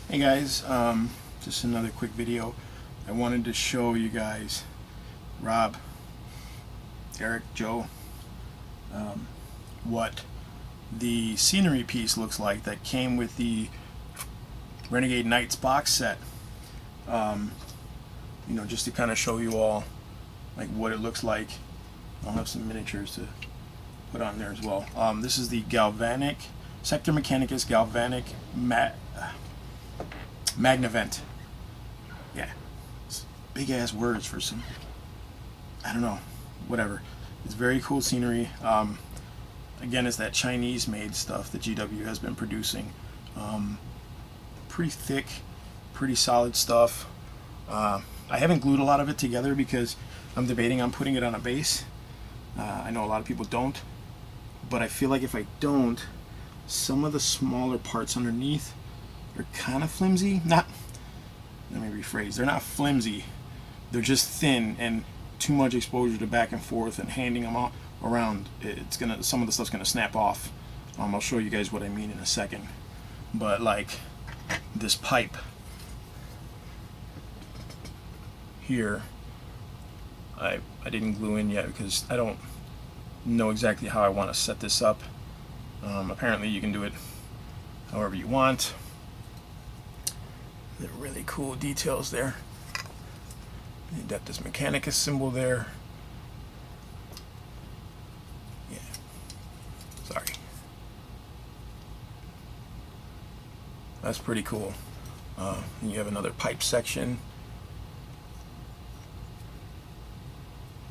Hey guys, just another quick video. I wanted to show you guys, Rob, Eric, Joe, what the scenery piece looks like that came with the Renegade Knights box set. You know, just to kind of show you all like what it looks like. I'll have some miniatures to put on there as well. This is the Sector Mechanicus Galvanic Magnavent. Yeah, it's big ass words for some, I don't know, whatever. It's very cool scenery. Again, it's that Chinese made stuff that GW has been producing. Pretty thick, pretty solid stuff. I haven't glued a lot of it together because I'm debating on putting it on a base. I know a lot of people don't, but I feel like if I don't, some of the smaller parts underneath are kind of flimsy. Let me rephrase, they're not flimsy, they're just thin, and too much exposure to back and forth and handing them out around, some of the stuff's gonna snap off. I'll show you guys what I mean in a second. But like this pipe here, I didn't glue in yet because I don't know exactly how I want to set this up. Apparently you can do it however you want. There are really cool details there. You got this Mechanicus symbol there. Yeah, sorry. That's pretty cool. And you have another pipe section.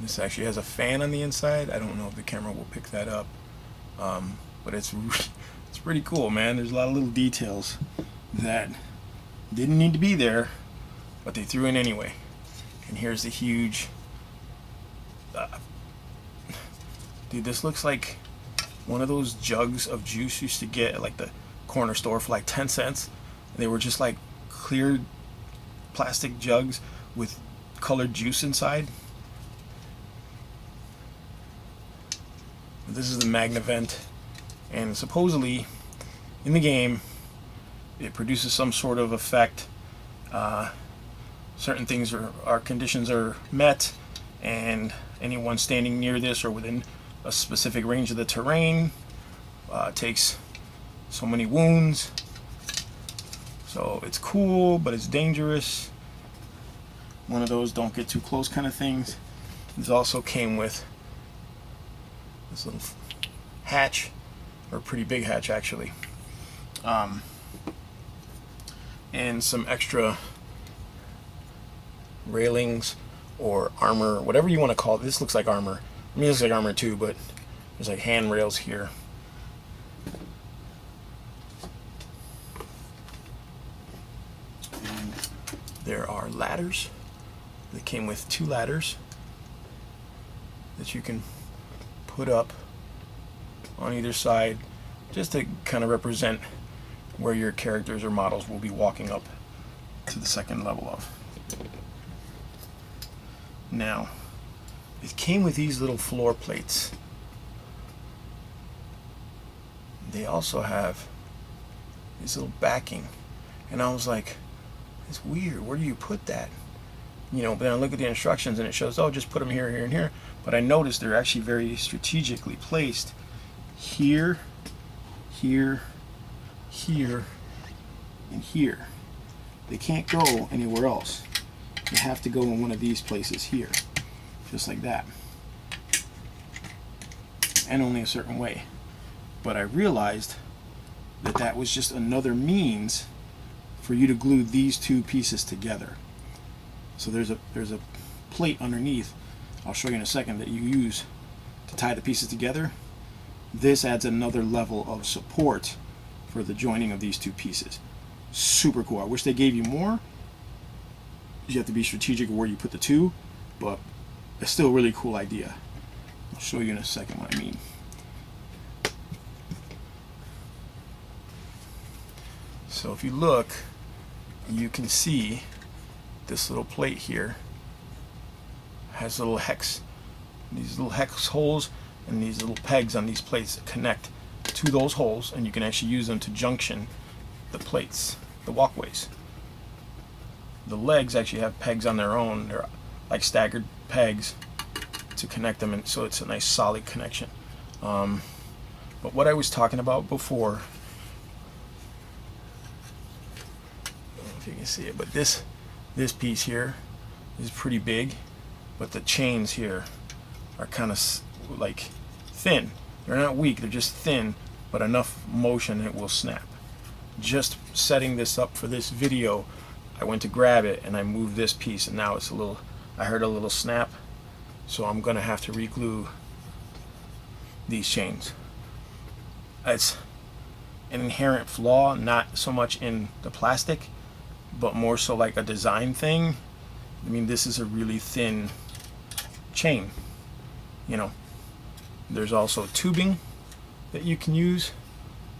This actually has a fan on the inside. I don't know if the camera will pick that up, but it's pretty cool, man. There's a lot of little details that didn't need to be there, but they threw in anyway. And here's the huge dude, this looks like one of those jugs of juice you used to get at like the corner store for like 10 cents. They were just like clear plastic jugs with colored juice inside. This is the Magnavent, and supposedly in the game it produces some sort of effect. Certain things our conditions are met, and anyone standing near this or within a specific range of the terrain takes so many wounds. So it's cool, but it's dangerous. One of those don't get too close kind of things. This also came with this little hatch, or a pretty big hatch actually, and some extra railings or armor, whatever you want to call it. This looks like armor. I mean, it looks like armor too, but there's like handrails here. And there are ladders. They came with 2 ladders that you can put up on either side, just to kind of represent where your characters or models will be walking up to the second level of. Now, it came with these little floor plates. They also have this little backing, and I was like, it's weird, where do you put that? You know, but then I look at the instructions and it shows, oh, just put them here, here, and here. But I noticed they're actually very strategically placed here, here, here, and here. They can't go anywhere else. They have to go in one of these places here, just like that, and only a certain way. But I realized that that was just another means for you to glue these 2 pieces together. So there's a plate underneath, I'll show you in a second, that you use to tie the pieces together. This adds another level of support for the joining of these 2 pieces. Super cool. I wish they gave you more. You have to be strategic where you put the 2, but it's still a really cool idea. I'll show you in a second what I mean. So if you look, you can see this little plate here has little these little hex holes, and these little pegs on these plates that connect to those holes, and you can actually use them to junction the plates. the walkways. The legs actually have pegs on their own. They're like staggered pegs to connect them, and so it's a nice solid connection. But what I was talking about before, I don't know if you can see it, but this piece here is pretty big, but the chains here are kind of like thin. They're not weak, they're just thin, but enough motion it will snap. Just setting this up for this video, I went to grab it and I moved this piece, and now it's a little, I heard a little snap, so I'm gonna have to re-glue these chains. It's an inherent flaw, not so much in the plastic, but more so like a design thing. I mean, this is a really thin chain, you know. There's also tubing that you can use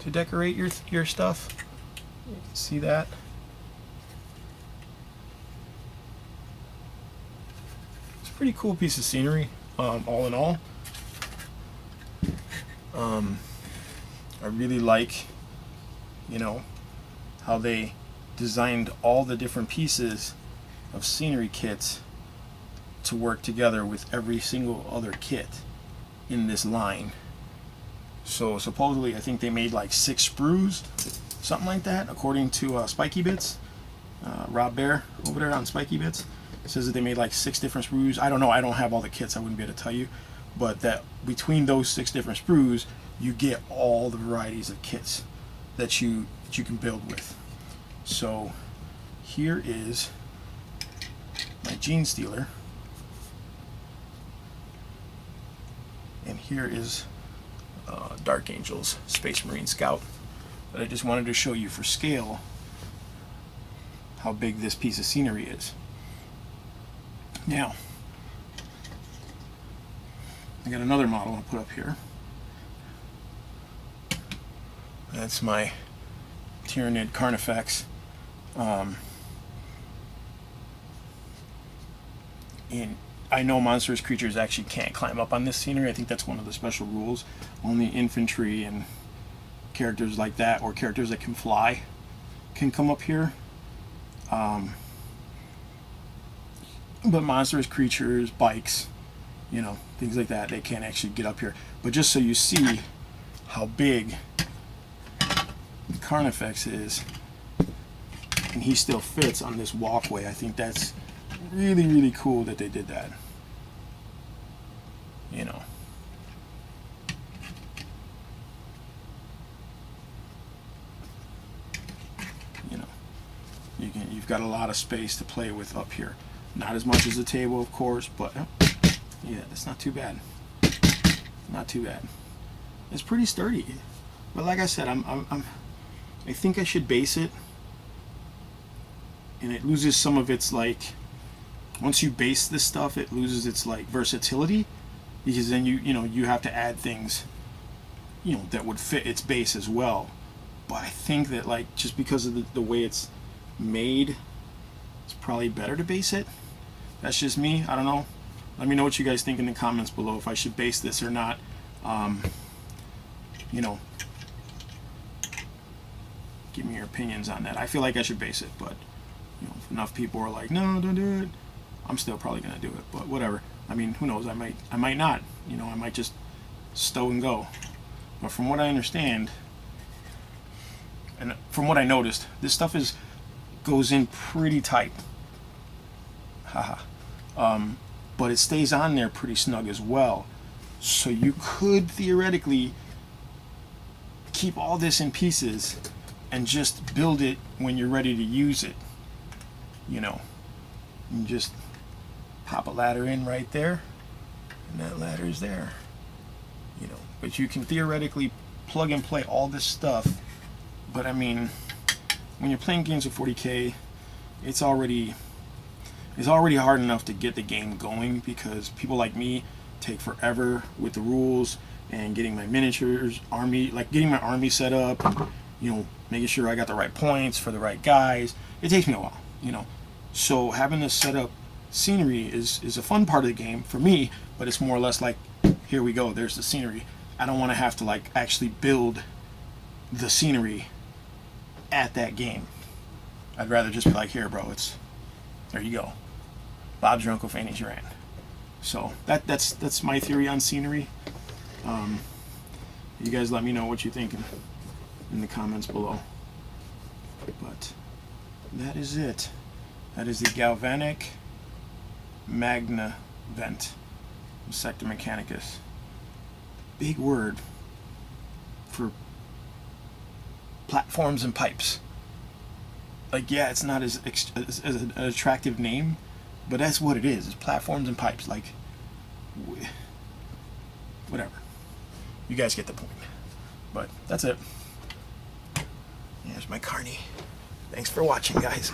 to decorate your stuff. You can see that. It's a pretty cool piece of scenery, all in all. I really like, you know, how they designed all the different pieces of scenery kits to work together with every single other kit in this line. So supposedly I think they made like 6 sprues, something like that, according to Spiky Bits. Rob Bear over there on Spiky Bits says that they made like 6 different sprues. I don't know, I don't have all the kits, I wouldn't be able to tell you, but that between those 6 different sprues you get all the varieties of kits that you can build with. So here is my Gene Stealer, and here is Dark Angel's Space Marine Scout. But I just wanted to show you for scale how big this piece of scenery is. Now, I got another model I'll put up here. That's my Tyranid Carnifex. And I know monstrous creatures actually can't climb up on this scenery. I think that's one of the special rules. Only infantry and characters like that, or characters that can fly, can come up here. But monstrous creatures, bikes, you know, things like that, they can't actually get up here. But just so you see how big the Carnifex is, and he still fits on this walkway, I think that's really, really cool that they did that. You know. You know. You've got a lot of space to play with up here. Not as much as the table, of course, but yeah, that's not too bad. Not too bad. It's pretty sturdy. But like I said, I think I should base it, and it loses some of its, like, once you base this stuff, it loses its like versatility, because then you have to add things, you know, that would fit its base as well. But I think that, like, just because of the way it's made, it's probably better to base it. That's just me. I don't know. Let me know what you guys think in the comments below, if I should base this or not. You know, give me your opinions on that. I feel like I should base it, but you know, if enough people are like, no, don't do it, I'm still probably gonna do it. But whatever. I mean, who knows? I might not. You know, I might just stow and go. But from what I understand, and from what I noticed, this stuff goes in pretty tight. Haha. But it stays on there pretty snug as well. So you could theoretically keep all this in pieces and just build it when you're ready to use it. You know, and just pop a ladder in right there, and that ladder's there. You know, but you can theoretically plug and play all this stuff. But I mean, when you're playing games with 40K, it's already hard enough to get the game going, because people like me take forever with the rules and getting my miniatures army, like getting my army set up, and, you know, making sure I got the right points for the right guys. It takes me a while, you know. So having this set up scenery is a fun part of the game for me, but it's more or less like, here we go, there's the scenery. I don't want to have to like actually build the scenery at that game. I'd rather just be like, here, bro, there you go. Bob's your Uncle, Fanny's your aunt. So that's my theory on scenery. You guys let me know what you think in the comments below. But that is it. That is the Galvanic Magnavent from Sector Mechanicus. Big word for platforms and pipes. Like, yeah, it's not as an attractive name, but that's what it is. It's platforms and pipes. Like, whatever. You guys get the point. But that's it. Here's my carny. Thanks for watching, guys.